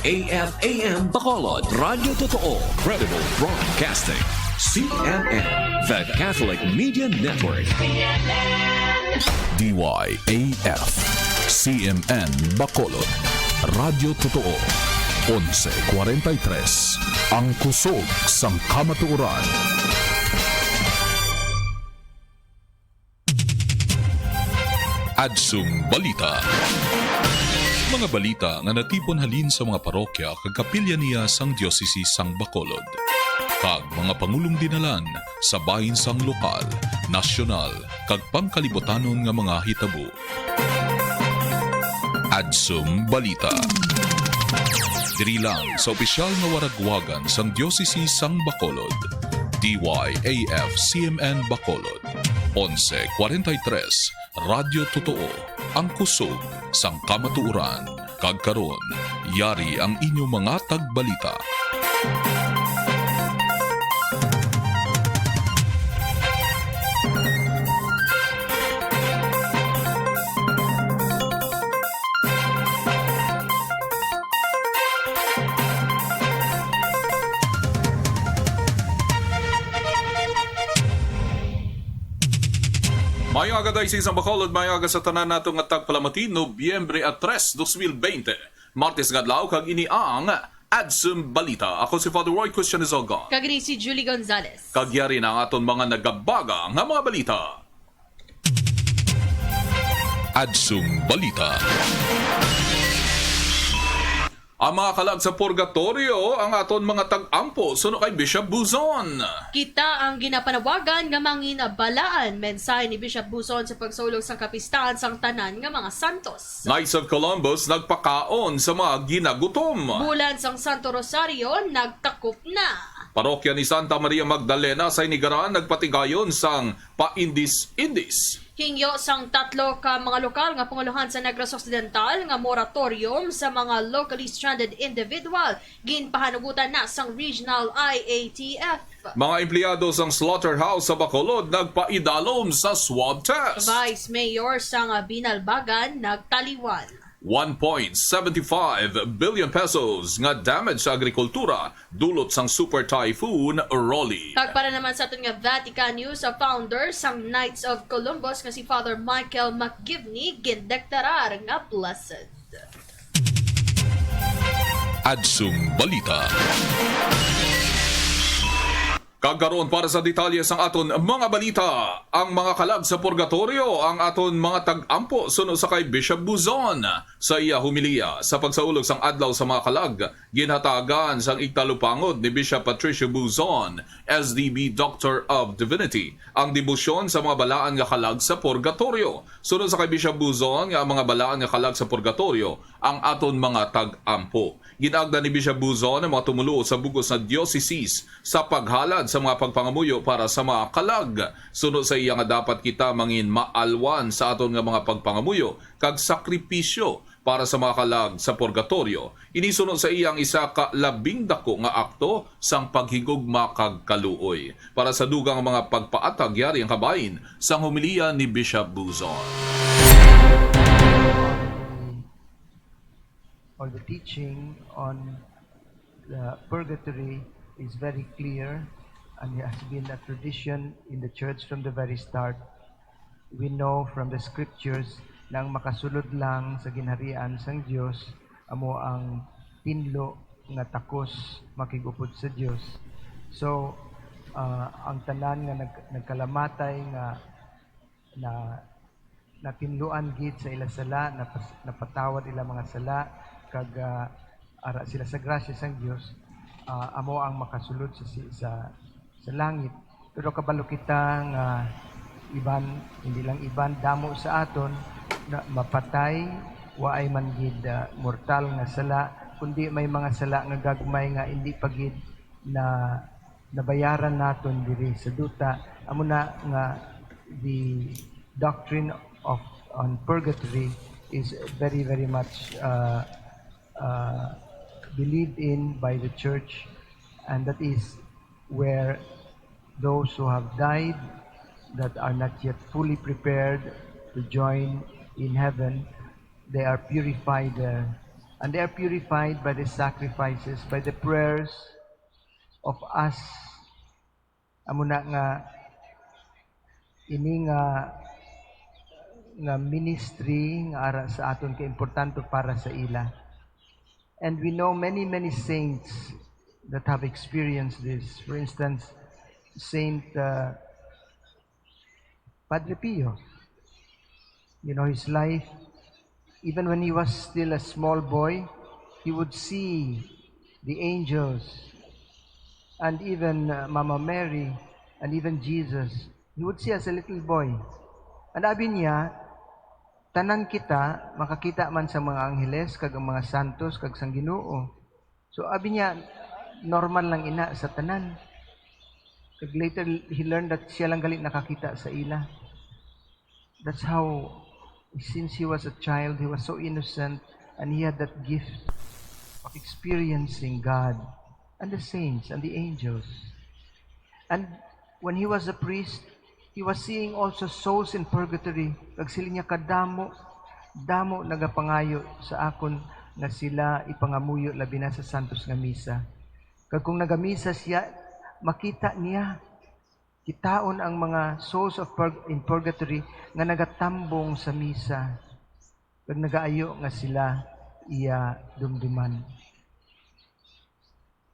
DYAF-AM Bacolod, Radyo Totoo, Credible Broadcasting, CNN, The Catholic Media Network. DYAF, CMN Bacolod, Radyo Totoo, 11:43, ang kusog sang kamatuoran. Adsum Balita. Mga balita nga natipon halin sa mga parokya kag kapilya niya sang diocese sang Bacolod. Kag mga pangulong dinalan sa bahin sang lokal, nasyonal kag pangkalibutanon nga mga hitabo. Adsum Balita. Diri lang sa opisyal nga waragwagan sang diocese sang Bacolod. DYAF CMN Bacolod. 11:43 Radyo Totoo, ang kusog sang kamatuoran. Kagkaron, yari ang inyong mga tagbalita. Mayong aga dahil sa isang Bacolod, mayong aga sa tanan nato nga tagpalamati, Nobyembre 3, 2020. Martes gadlaw kag ini ang Adsum Balita. Ako si Father Roy Christian Izogon. Kagri si Julie Gonzalez. Kagyari na ang aton mga nagabaga nga mga balita. Adsum Balita. Ang mga kalag sa purgatorio, ang aton mga tag-ampo suno kay Bishop Buzon. Kita ang ginapanawagan nga manginabalaan mensahe ni Bishop Buzon sa pagsulog sa kapistahan sang tanan nga mga santos. Knights of Columbus nagpakaon sa mga ginagutom. Bulan sang Santo Rosario nagtakop na. Parokya ni Santa Maria Magdalena sa Inigaran nagpatigayon sang paindis-indis. Hingyo sang tatlo ka mga lokal nga panguluhan sa Negros Occidental nga moratorium sa mga locally stranded individual ginpahanugutan na sang regional IATF. Mga empleyado sang slaughterhouse sa Bacolod nagpaidalom sa swab test. Vice Mayor sang Binalbagan nagtaliwan. 1.75 billion pesos nga damage sa agrikultura dulot sang super typhoon Rolly. Kag para naman sa aton nga Vatican News, sa founder sang Knights of Columbus nga si Father Michael McGivney gindektarar nga blessed. Adsum Balita. Kagaroon para sa detalye sang aton mga balita, ang mga kalag sa purgatorio, ang aton mga tag-ampo suno sa kay Bishop Buzon. Sa iya humilia sa pagsaulog sang adlaw sa mga kalag, ginhatagan sang igtalupangod ni Bishop Patricio Buzon, SDB Doctor of Divinity, ang debosyon sa mga balaan nga kalag sa purgatorio. Suno sa kay Bishop Buzon nga ang mga balaan nga kalag sa purgatorio, ang aton mga tag-ampo. Ginagda ni Bishop Buzon ang mga tumuluo sa bugos na dioceses sa paghalad sa mga pagpangamuyo para sa mga kalag. Sunod sa iya nga dapat kita mangin maalwan sa aton nga mga pagpangamuyo kag sakripisyo para sa mga kalag sa purgatorio. Inisunod sa iyang isa ka labing dako nga akto sang paghigugma kag kaluoy. Para sa dugang mga pagpaatag yari ang kabahin sang humiliya ni Bishop Buzon. Or the teaching on the purgatory is very clear, and it has been a tradition in the church from the very start. We know from the scriptures na ang makasulod lang sa ginharian sang Dios amo ang tinlo nga takos makigupod sa Dios. So ang tanan nga nagkalamatay nga na tinluan gid sa ila sala, napatawad ila mga sala kag ara sila sa grasya sang Dios, amo ang makasulod sa langit. Pero kabalo kita nga iban, hindi lang iban damo sa aton na mapatay waay man gid mortal nga sala, kundi may mga sala nga gagmay nga hindi pa gid na nabayaran naton diri sa duta. Amo na nga the doctrine on purgatory is very much believed in by the church, and that is where those who have died that are not yet fully prepared to join in heaven, they are purified And they are purified by the sacrifices, by the prayers of us. Amo na nga ini nga ministry nga ara sa aton ka importante para sa ila. And we know many saints that have experienced this. For instance, Saint Padre Pio. You know, his life, even when he was still a small boy, he would see the angels and even Mama Mary and even Jesus. He would see as a little boy. And abi niya, tanan kita, makakita man sa mga angheles, kag ang mga santos, kag sang Ginoo. So abi niya, normal lang ina sa tanan. Kag later, he learned that siya lang galit nakakita sa ila. That's how, since he was a child, he was so innocent, and he had that gift of experiencing God and the saints and the angels. And when he was a priest, he was seeing also souls in purgatory. Kag sila niya kadamo, damo nagapangayo sa akon nga sila ipangamuyo labi na sa santos nga misa. Kag kung nagamisa siya, makita niya, kitaon ang mga souls in purgatory nga nagatambong sa misa. Kag nagaayo nga sila iya dumduman.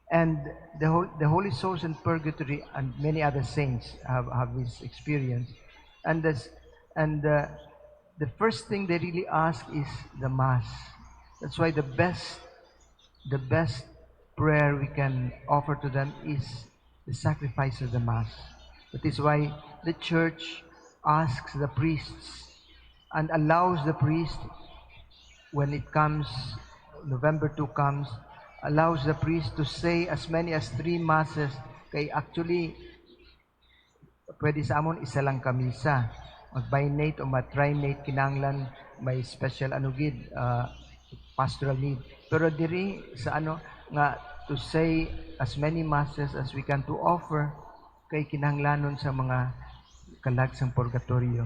And the holy souls in purgatory and many other saints have this experience. And the first thing they really ask is the Mass. That's why the best prayer we can offer to them is the sacrifice of the Mass. That is why the Church asks the priests and allows the priest, when it comes, November 2 comes, allows the priest to say as many as 3 masses. Kay actually, pwede sa amon isa lang kamisa. Mag-binate o matrinate kinanglan, may special anugid, pastoral need. Pero diri sa nga to say as many masses as we can to offer kay kinahanglanon sa mga kalag sang purgatorio.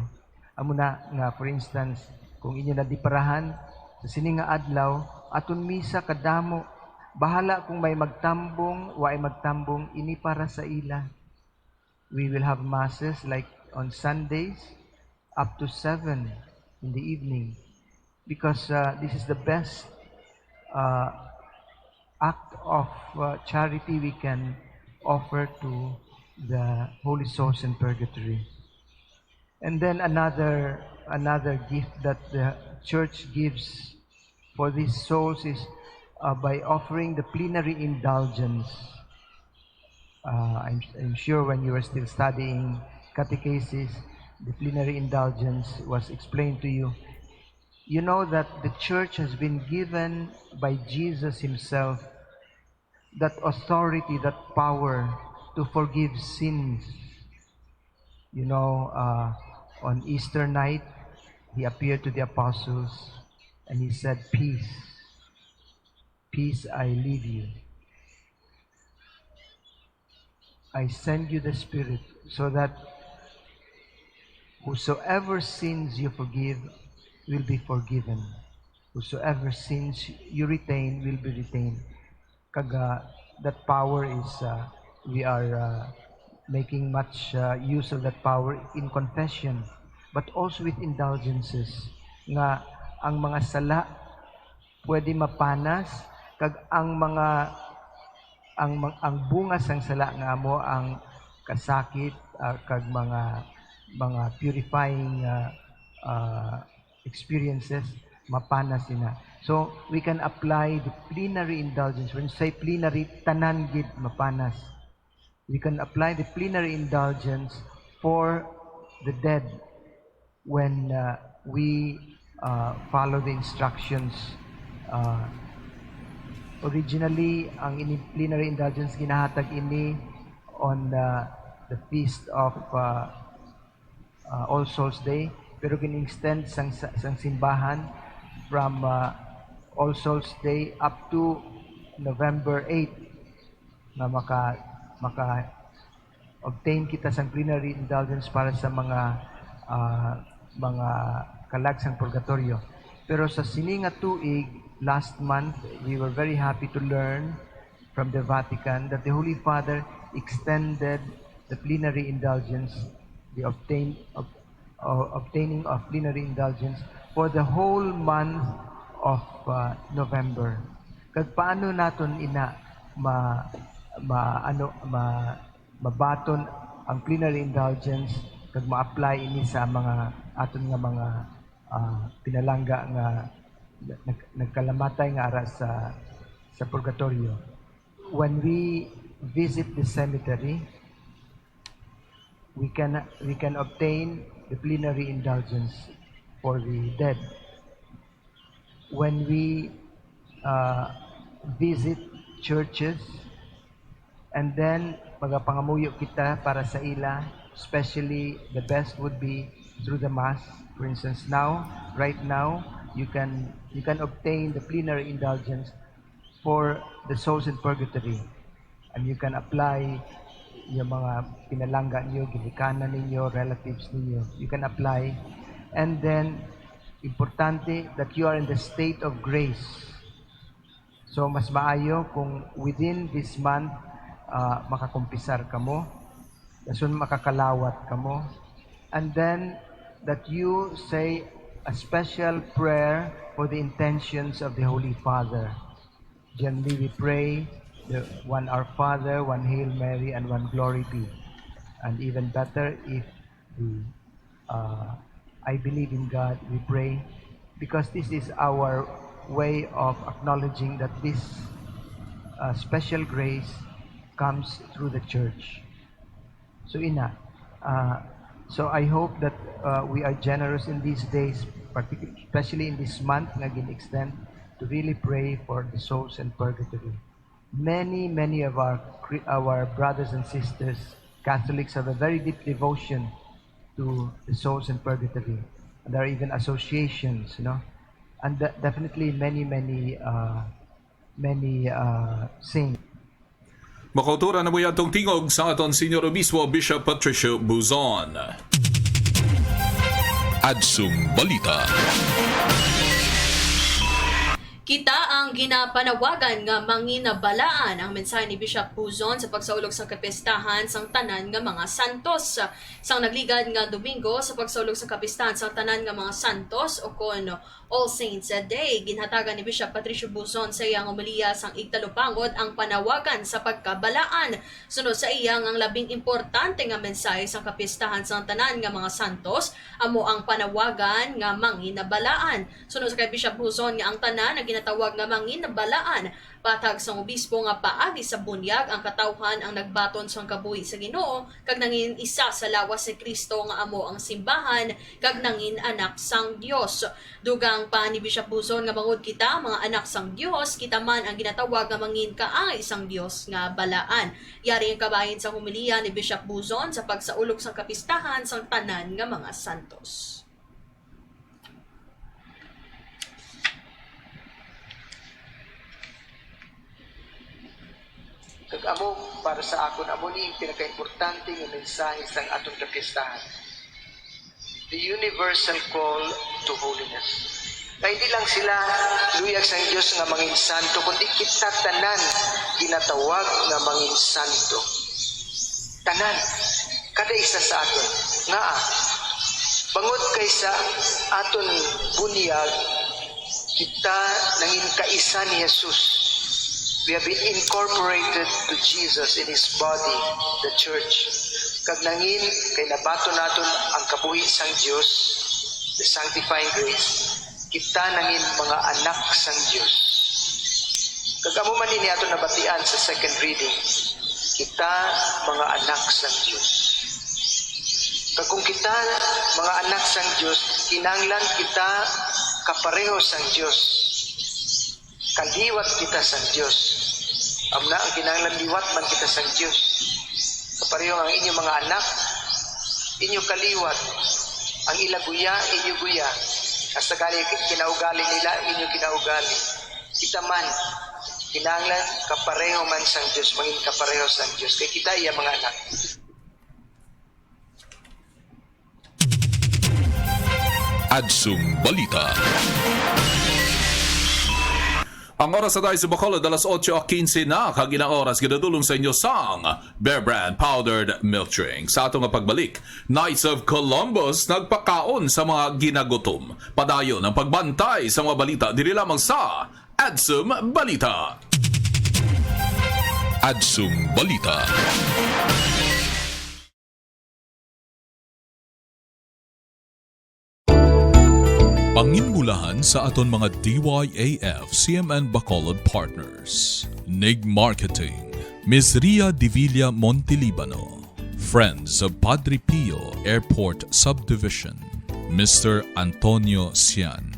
Amo na nga, for instance, kung inyo na diparahan sa sini nga adlaw, aton misa kadamo, bahala kung may magtambong o ay magtambong, ini para sa ila. We will have masses like on Sundays up to 7 in the evening because this is the best act of charity we can offer to the holy souls in purgatory. And then another gift that the Church gives for these souls is by offering the plenary indulgence. I'm sure when you were still studying catechesis, the plenary indulgence was explained to you. You know that the Church has been given by Jesus himself that authority, that power to forgive sins. You know, on Easter night, he appeared to the apostles and he said, "Peace, peace I leave you. I send you the Spirit so that whosoever sins you forgive will be forgiven. Whosoever sins you retain will be retained." Kaga, that power is, we are making much use of that power in confession, but also with indulgences. Nga, ang mga sala pwede mapanas, kag ang bunga sang sala nga mo ang kasakit, kag mga purifying experiences, mapanas sina. So, we can apply the plenary indulgence. When you say plenary, tanan gid mapanas. We can apply the plenary indulgence for the dead when we follow the instructions. Originally, ang plenary indulgence ginahatag ini on the feast of All Souls Day, pero gin-extend sang simbahan from All Souls Day up to November 8 na maka-obtain kita sang plenary indulgence para sa mga kalag sang purgatorio. Pero sa sini nga tuig last month, we were very happy to learn from the Vatican that the Holy Father extended the plenary indulgence, the obtaining of plenary indulgence for the whole month of November. Kag paano naton ina mabaton ang plenary indulgence kag ma-apply ini sa mga aton nga mga pinalangga nga nagkalamatay nga ara sa purgatorio. When we visit the cemetery, we can obtain the plenary indulgence for the dead. When we visit churches, and then magapangamuyo kita para sa ila, especially the best would be through the mass. For instance, right now, you can obtain the plenary indulgence for the souls in purgatory, and you can apply yung mga pinalangga niyo, ginikanan ninyo, relatives ninyo. You can apply, and then importante that you are in the state of grace. So mas maayo kung within this month makakumpisar kamo, dasun makakalawat kamo, and then that you say a special prayer for the intentions of the Holy Father. Generally we pray the one Our Father, one Hail Mary, and one Glory Be. And even better if we I believe in God, we pray, because this is our way of acknowledging that this special grace comes through the church. So so I hope that we are generous in these days, especially in this month nga gin-extend, to really pray for the souls in purgatory. Many of our brothers and sisters, Catholics, have a very deep devotion to the souls in purgatory. And there are even associations, and definitely many saints. Makautura na mo yatong tingog sa aton Senior Obispo Bishop Patricio Buzon. Adsum Balita. Kita ang ginapanawagan nga manginabalaan ang mensahe ni Bishop Buzon sa pagsaulog sa kapistahan sang tanan nga mga santos. Sang nagligad nga Domingo sa pagsaulog sa kapistahan sang tanan nga mga santos o kon All Saints Day, ginhatagan ni Bishop Patricio Buzon sa iyang homilya sang igtalupangod ang panawagan sa pagkabalaan. Sunod sa iyang ang labing importante nga mensahe sang kapistahan sang tanan nga mga santos amo ang panawagan nga manginabalaan. Sunod sa kay Bishop Buzon nga ang tanan na ginatawag nga manginabalaan patag sang obispo nga paagi sa bunyag ang katawhan ang nagbaton sang kabuhi sa Ginoo kag nangin isa sa lawas si Kristo nga amo ang simbahan kag nangin anak sang Dios. Dugang pa ni Bishop Buzon nga bangod kita mga anak sang Dios, kita man ang ginatawag nga mangin kaangay sang Dios nga balaan. Yari ang kabahin sa homilya ni Bishop Buzon sa pagsaulog sang kapistahan sang tanan nga mga santos. Kag amo para sa akon amo ni pinaka-importante nga mensahe sang atong kapistahan. The universal call to holiness. Kaya hindi lang sila luyag sang Diyos nga mangin santo, kundi kita tanan ginatawag nga mangin santo. Tanan, kada isa sa aton. Nga bangod kaysa aton bunyag, kita nangin kaisa ni Jesus. We have been incorporated to Jesus in His body, the church. Kag nangin, kay nabato naton ang kabuhi sang Diyos, the sanctifying grace, kita nangin mga anak sang Diyos. Kag amo man ini aton nabatian sa second reading, kita mga anak sang Diyos. Kag kung kita mga anak sang Diyos, kinanglan kita kapareho sang Diyos. Kaliwat kita sa Diyos. Amna ang kinahanglan liwat man kita sa Diyos. Kapareho ang inyong mga anak, inyo kaliwat. Ang ilaguya, inyo guya. Hasta gali kinaugali nila, inyo kinaugali. Kita man, kinahanglan kapareho man sa Diyos, mangin kapareho sa Diyos. Kaya kita iya mga anak. Adsum Balita. Ang oras na tayo sa Bacolod, alas 8:15 na, kaginang oras, ginadulong sa inyo sang Bear Brand Powdered Milk Drink. Sa atong pagbalik, Knights of Columbus nagpakaon sa mga ginagutom. Padayon ang pagbantay sa mga balita, diri lamang sa Adsum Balita. Adsum Balita. Panginbulahan sa aton mga DYAF CMN Bacolod partners. NIG Marketing, Ms. Ria Divilla Montelibano, Friends of Padre Pio Airport Subdivision, Mr. Antonio Cian,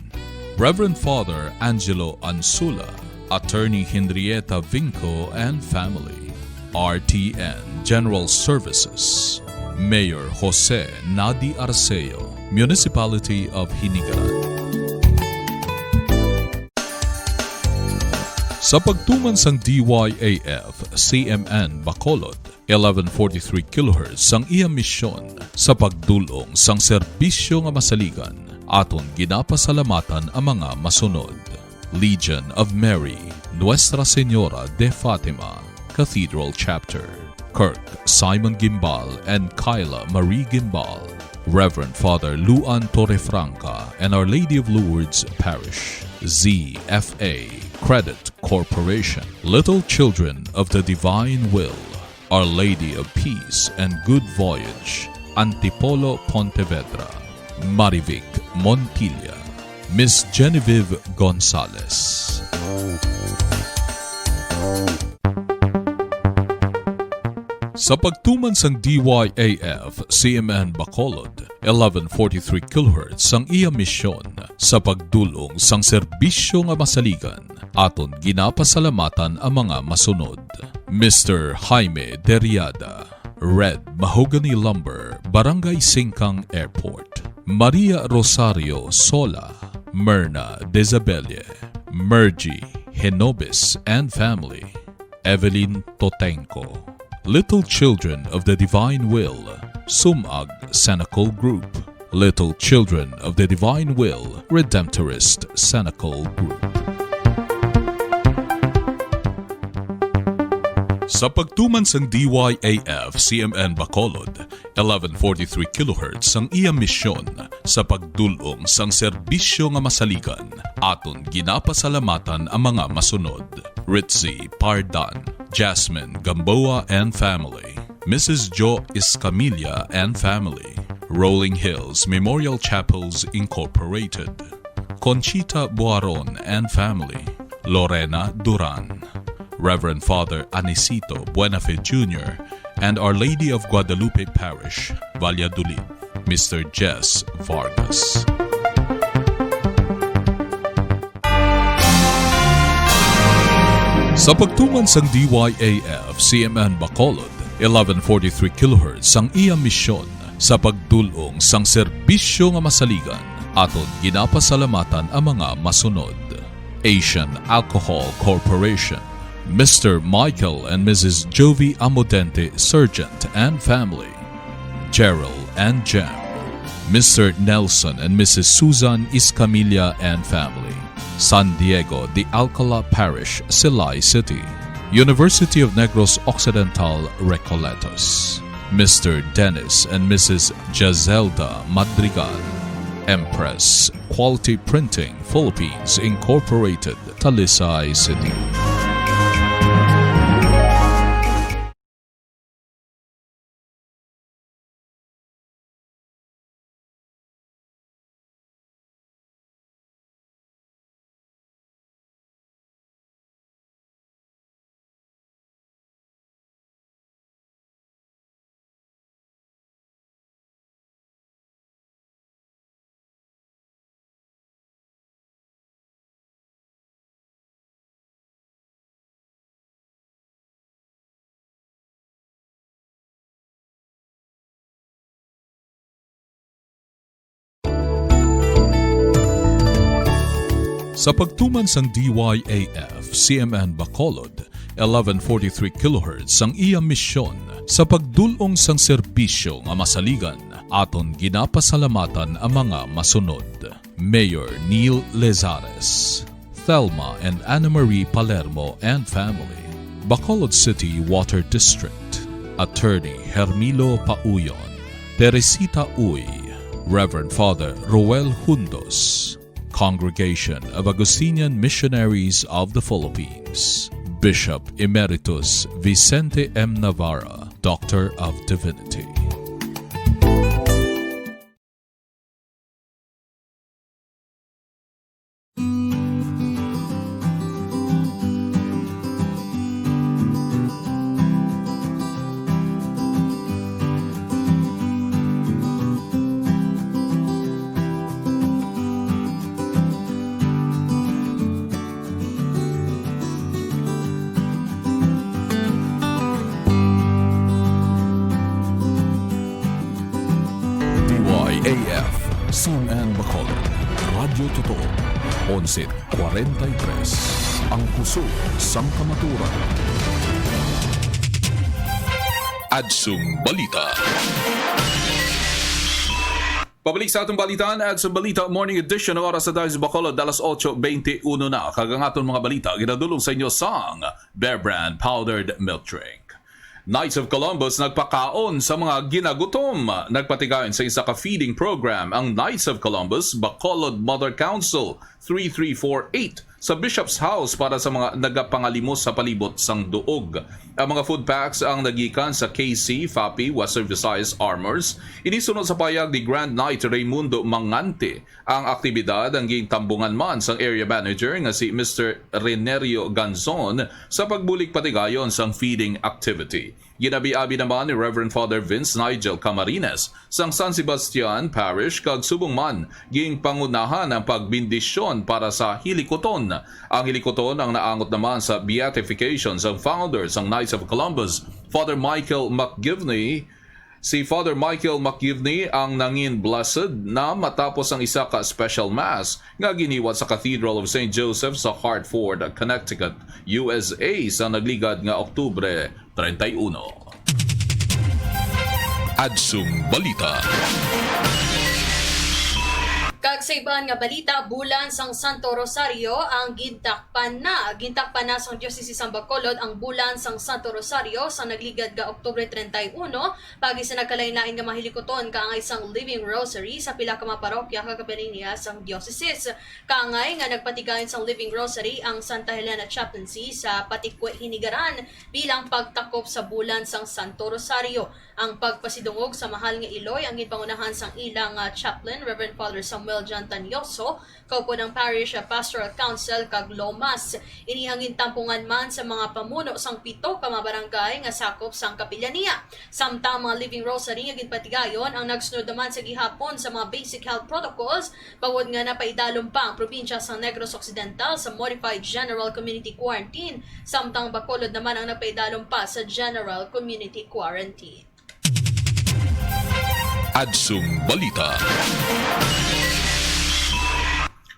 Reverend Father Angelo Ansula, Attorney Henrietta Vinco and family, RTN General Services, Mayor Jose Nadi Arceo, Municipality of Hinigaran. Sa pagtuman sang DYAF CMN Bacolod, 1143 kHz sang iya misyon sa pagdulong sang serbisyo nga masaligan, aton ginapasalamatan ang mga masunod. Legion of Mary, Nuestra Señora de Fatima, Cathedral Chapter, Kirk Simon Gimbal and Kyla Marie Gimbal, Reverend Father Luan Torrefranca and Our Lady of Lourdes Parish, ZFA Credit Corporation, Little Children of the Divine Will, Our Lady of Peace and Good Voyage, Antipolo Pontevedra, Marivic Montilla, Miss Genevieve Gonzalez. Sa pagtuman sang DYAF CMN Bacolod, 1143 kHz sang iya misyon sa pagdulong sang serbisyo nga masaligan, aton ginapasalamatan ang mga masunod. Mr. Jaime Deriada, Red Mahogany Lumber, Barangay Singkang Airport, Maria Rosario Sola, Myrna Dezabelle, Mergy Henobis and family, Evelyn Totenko, Little Children of the Divine Will, Sumag Sanacol Group, Little Children of the Divine Will, Redemptorist Sanacol Group. Sa pagtuman sang DYAF CMN Bacolod, 1143 kHz sang iya misyon sa pagdulong sang serbisyo nga masaligan, aton ginapasalamatan ang mga masunod. Ritzy Pardan, Jasmine Gamboa and family, Mrs. Jo Escamilla and family, Rolling Hills Memorial Chapels Incorporated, Conchita Buaron and family, Lorena Duran, Reverend Father Anisito Buenafe Jr. and Our Lady of Guadalupe Parish, Valladolid, Mr. Jess Vargas. Sa pagtuman sang DYAF CMN Bacolod, 1143 kHz sang iya misyon sa pagdulong sang serbisyo nga masaligan, aton ginapasalamatan ang mga masunod. Asian Alcohol Corporation, Mr. Michael and Mrs. Jovi Amodente Sergeant and family, Gerald and Jem, Mr. Nelson and Mrs. Susan Iscamilla and family, San Diego de Alcala Parish, Silay City, University of Negros Occidental, Recoletos, Mr. Dennis and Mrs. Jazelda Madrigal, Empress Quality Printing Philippines Incorporated, Talisay City. Sa pagtuman sang DYAF CMN Bacolod, 1143 kHz sang iya misyon sa pagdulong sang serbisyo nga masaligan, aton ginapasalamatan ang mga masunod. Mayor Neil Lezares, Thelma and Anna Marie Palermo and family. Bacolod City Water District, Attorney Hermilo Pauyon, Teresita Uy, Reverend Father Roel Hundos, Congregation of Augustinian Missionaries of the Philippines, Bishop Emeritus Vicente M. Navarra, Doctor of Divinity. AF, Sam and Bacolod, Radyo Totoo, 11:43, ang puso sang kamaturan. Adsum Balita. Pabalik sa atong balitaan at sa Balita Morning Edition ng oras sa Dice Bacolod, alas 8:21 na. Kagangaton mga balita, ginadulong sa inyo sang Bear Brand Powdered Milk Drink. Knights of Columbus nagpakaon sa mga ginagutom. Nagpatigayon sa isa ka feeding program ang Knights of Columbus Bacolod Mother Council 3348 sa Bishop's House para sa mga nagapangalimos sa palibot sang duog. Ang mga food packs ang nagikan sa KC, FAPI, Western Visayas Armors. Inisunod sa payag ni Grand Knight Raimundo Mangante. Ang aktibidad ang gintambungan man sang area manager nga si Mr. Renerio Ganzon sa pagbulik patigayon sang feeding activity. Ginabi-abi naman ni Reverend Father Vince Nigel Camarines sang San Sebastian Parish kag subong man ging pangunahan ang pagbindisyon para sa hilikoton. Ang hilikoton ang naangot naman sa beatification sang founder sang Knights of Columbus, Father Michael McGivney. Si Father Michael McGivney ang nangin blessed na matapos ang isa ka special mass nga giniwat sa Cathedral of St. Joseph sa Hartford, Connecticut, USA sa nagligad nga Oktubre 31. Adsum Balita. Kag sa iban nga balita, bulan sang Santo Rosario ang gintakpan na. Gintakpan na sang Diocese sang Bacolod ang bulan sang Santo Rosario sa nagligad nga Oktubre 31 pagi sa nagkalain-lain nga mahilikoton kaangay sang Living Rosary sa pila ka mga parokya kagapilinya sang Diocese. Kaangay nga nagpatigayon sang Living Rosary ang Santa Helena Chaplaincy sa Patikwe, Hinigaran bilang pagtakop sa bulan sang Santo Rosario. Ang pagpasidungog sa mahal nga iloy ang ginpangunahan sang ilang chaplain, Reverend Father Samuel John Tanyoso, kaupo ng Parish Pastoral Council kag Lomas. Inihangin tampungan man sa mga pamuno sang 7 ka mga barangay nga sakop sang kapilyaniya. Samtang mga Living Rosary nga ginpatigayon ang nagsunod naman sa gihapon sa mga basic health protocols, bawod nga napaidalom pa ang probinsya sa Negros Occidental sa Modified General Community Quarantine, samtang Bacolod naman ang napaidalom pa sa General Community Quarantine. Adsum Balita.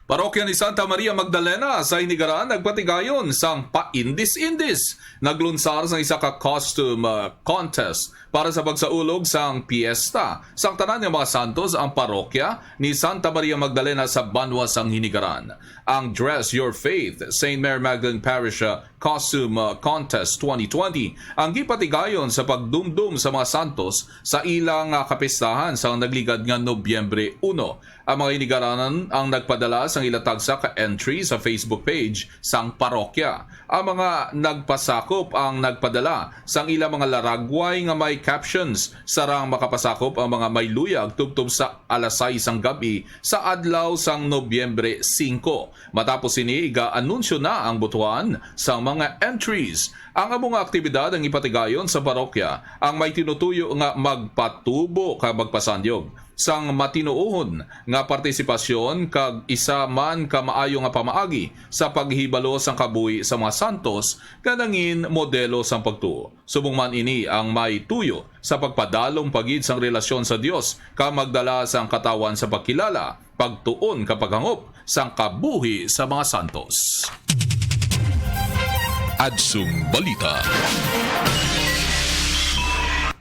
Parokya ni Santa Maria Magdalena sa Hinigaran nagpatigayon sang paindis-indis. Naglunsar sa isa ka costume contest para sa pagsaulog sang piyesta. Sang tanan ng mga santos ang parokya ni Santa Maria Magdalena sa Banwa sang Hinigaran. Ang Dress Your Faith St. Mary Magdalene Parish Costume Contest 2020 ang gipatigayon sa pagdumdum sa mga santos sa ilang kapistahan sa nagligad nga Nobyembre 1. Ang mga Hinigaranan ang nagpadala sang ilatagsa ka entry sa Facebook page sang parokya. Ang mga nagpasakop ang nagpadala sang ilang mga laragway nga may captions sarang makapasakop ang mga may luyag tubtob sa alas 6 sang gabi sa adlaw sang Nobyembre 5. Matapos ini iga-anunsyo na ang butuan sang mga entries. Ang among aktibidad ang ipatigayon sa parokya ang may tinutuyo nga magpatubo ka magpasandyog sang matinuohon nga partisipasyon kag isa man ka maayo nga pamaagi sa paghibalo sang kabuhi sa mga santos kanangin modelo sang pagtuo. Subong man ini ang may tuyo sa pagpadalong pagid sang relasyon sa Dios ka magdala sang katawan sa pagkilala, pagtuon kapag hangop sang kabuhi sa mga santos. Adsum Balita.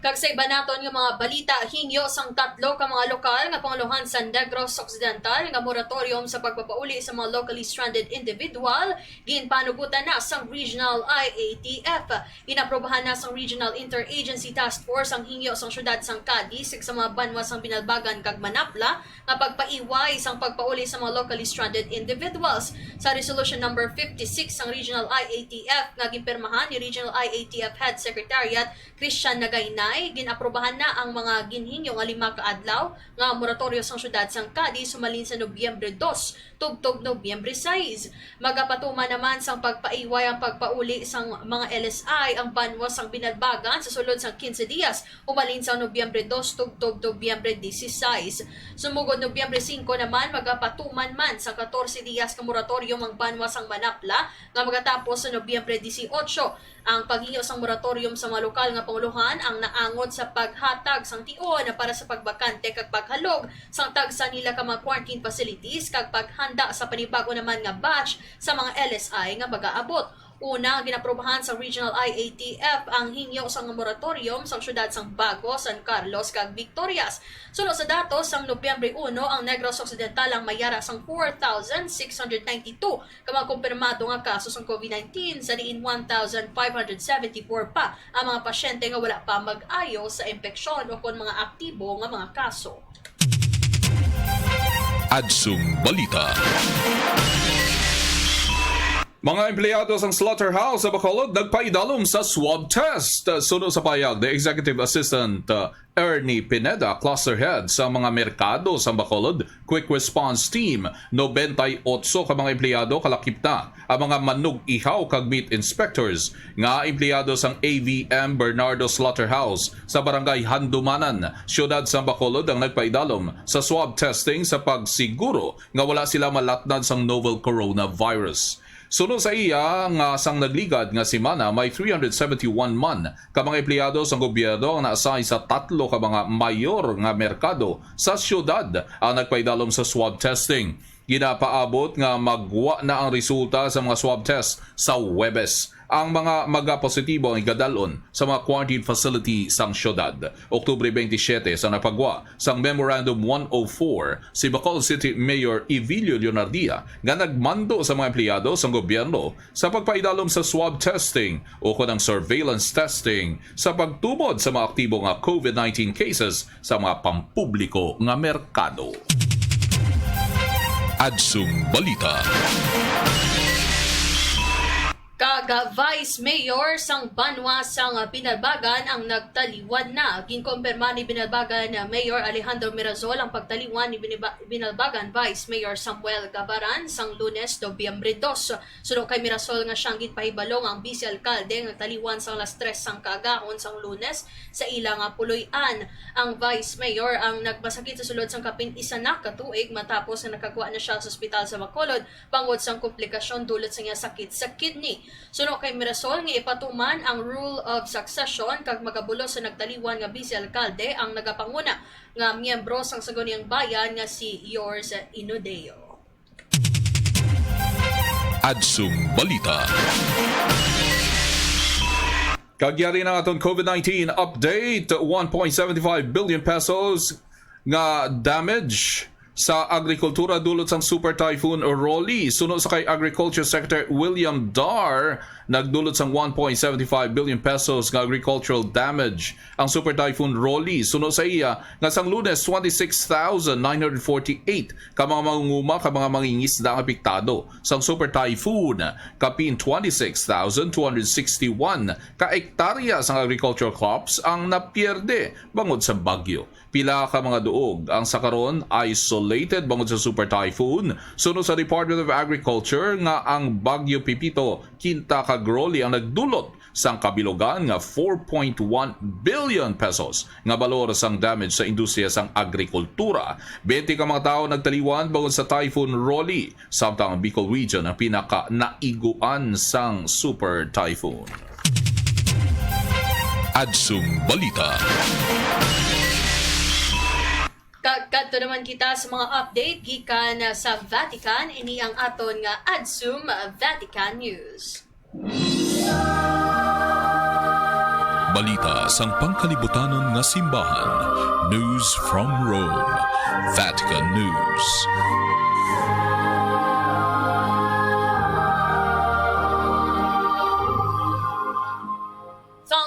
Kag sa iba naton nga mga balita, hingyo sang tatlo ka mga lokal nga panguluhan sa Negros Occidental nga moratorium sa pagpapauli sa mga locally stranded individual ginpanugutan na sang Regional IATF. Inaprobahan na sang Regional Interagency Task Force ang hingyo sang syudad sang Cadiz sa mga banwa sang Binalbagan kag Manapla nga pagpaiway sang pagpauli sa mga locally stranded individuals. Sa resolution number 56 sang Regional IATF nga gipirmahan ni Regional IATF Head Secretariat Christian Nagaynay, ginaprobahan na ang mga ginhingyo nga 5 ka adlaw nga moratoryo sang syudad sang Cadiz sumalin sa Nobyembre 2 tugtog Nobyembre 6. Magapatuma naman sang pagpaiway ang pagpauli sang mga LSI ang banwa sang Binalbagan sa sulod sang 15 dias umalin sa Nobyembre 2 tugtog Nobyembre 16. Sumugod Nobyembre 5 naman magapatuman man sa 14 dias ka moratorium ang banwa sang Manapla nga magatapos sa Nobyembre 18. Ang paghinyo sang moratorium sa mga lokal nga panguluhan ang naangot sa paghatag sang tion para sa pagbakante kag paghalog sang tagsa nila ka mga quarantine facilities kag paghanda sa panibago naman nga batch sa mga LSI nga mag-aabot. Una, ginaprobahan sa Regional IATF ang hingyo sang moratorium sa syudad sang Bago, San Carlos kag Victorias. Sunod sa datos sang Nobyembre 1, ang Negros Occidental ang mayara sang 4,692 ka mga kumpirmado nga kaso sang COVID-19 sa diin 1,574 pa ang mga pasyente nga wala pa mag-ayo sa impeksyon o kon mga aktibo nga mga kaso. Adsum Balita. Mga empleyado sa slaughterhouse sa Bacolod nagpaidalom sa swab test. Sunod sa payag, the Executive Assistant Ernie Pineda, Cluster Head sa mga merkado sa Bacolod Quick Response Team, 98 ka mga empleyado kalakip na ang mga manug ihaw kag meat inspectors nga empleyado sang AVM Bernardo Slaughterhouse sa barangay Handumanan, siyudad sa Bacolod ang nagpaidalom sa swab testing sa pagsiguro nga wala sila malatnad sang novel coronavirus. Sunod sa iya nga sang nagligad nga semana may 371 man ka mga empleyado sa gobyerno ang naasay sa 3 ka mga mayor nga merkado sa syudad ang nagpaidalom sa swab testing. Ginapaabot nga magwa na ang resulta sa mga swab test sa Huwebes. Ang mga magapositibo ang igadalon sa mga quarantine facility sang syudad. Oktubre 27 sa napagwa sang Memorandum 104 si Bacolod City Mayor Evilio Leonardia nga nagmando sa mga empleyado sang gobyerno sa pagpaidalom sa swab testing o konang surveillance testing sa pagtumod sa mga aktibo nga COVID-19 cases sa mga pampubliko nga merkado. Adsum Balita. Kaga Vice Mayor sang banwa sang Binalbagan ang nagtaliwan na. Ginkumpirma ni Binalbagan Mayor Alejandro Mirazol ang pagtaliwan ni Binalbagan Vice Mayor Samuel Gabaran sang Lunes, Nobyembre 2. Sunod kay Mirazol nga siyang ginpahibalong ang Vice Alcalde nga taliwan sang alas 3 sang kaagahon sang Lunes sa ilang puloy-an. Ang Vice Mayor ang nagmasakit sa sulod sang kapin isa na katuig matapos na nakagwa na siya sa ospital sa Bacolod bangod sang komplikasyon dulot sa niya sakit sa kidney. Sunod kay Mirasol nga ipatuman ang rule of succession kag magabulo sa nagtaliwan nga Vice Alcalde ang nagapanguna nga miyembro sang Sangguniang Bayan nga si Yours Inodeo. Adsum Balita. Kagyari na aton COVID-19 update, 1.75 billion pesos nga damage sa agrikultura dulot sang Super Typhoon Rolly. Sunod sa kay Agriculture Secretary William Dar, nagdulot sang 1.75 billion pesos nga agricultural damage ang Super Typhoon Rolly. Sunod sa iya nga sang Lunes 26,948 ka mga mangunguma ka mga mangingisda ang apektado sang Super Typhoon, kapin 26,261 ka ektarya sang agricultural crops ang napierde bangod sa bagyo. Pila ka mga duog ang sakaron isolated bangod sa Super Typhoon. Sunod sa Department of Agriculture nga ang Bagyo Pipito Quinta Cagroli ang nagdulot sang kabilogan nga 4.1 billion pesos nga balor sang damage sa industriya sang agrikultura. 20 ka mga tao nagtaliwan bangod sa Typhoon Rolly, samtang ang Bicol Region ang pinaka naiguan sang Super Typhoon. Adsum Balita. Kadto naman kita sa mga update gikan sa Vatican, ini ang aton nga Adsum Vatican News. Balita sang pangkalibutanon nga simbahan. News from Rome. Vatican News.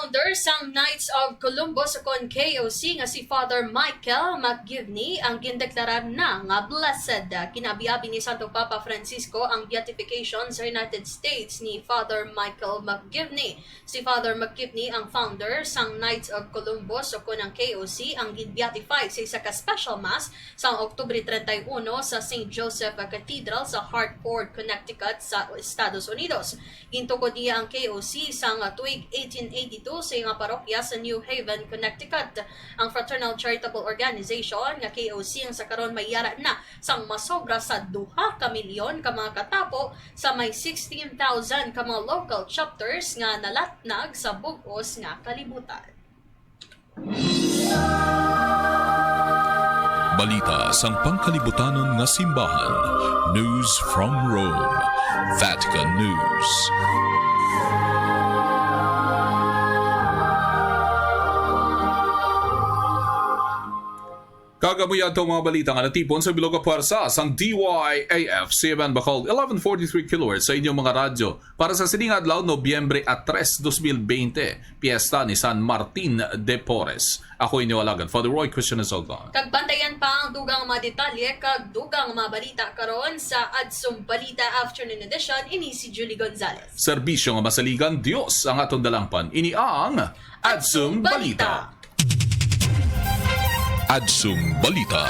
Founder sang Knights of Columbus kon KOC nga si Father Michael McGivney ang gindeklarar na nga blessed. Kinabiabi ni Santo Papa Francisco ang beatification sa United States ni Father Michael McGivney. Si Father McGivney ang founder sang Knights of Columbus kon ang KOC ang gin-beatify sa isa ka special mass sa Oktubre 31 sa St. Joseph Cathedral sa Hartford, Connecticut sa Estados Unidos. Gintukod niya ang KOC sang tuig 1882 sa nga parokya sa New Haven, Connecticut. Ang Fraternal Charitable Organization nga KOC ang sa karon may yara na sang masobra sa 2 ka milyon ka mga katapo sa may 16,000 ka mga local chapters nga nalatnag sa bug-os nga kalibutan. Balita sang pangkalibutanon nga simbahan. News from Rome. Vatican News. Kagamuyan itong mga balita nga natipon sa bilog puwersa sang DYAF CBN Bacol 1143 kHz sa inyong mga radyo para sa sining adlaw Nobyembre 3, 2020, Piesta ni San Martin de Porres. Ako inyo alagan, Father Roy Christian Azoglan. Kagbantayan pa ang dugang mga detalye kag dugang mga balita karon sa Adsum Balita Afternoon Edition ini si Julie Gonzalez. Serbisyo nga masaligan Dios ang atong dalampan. Ini ang Adsum Balita. Adsum Balita.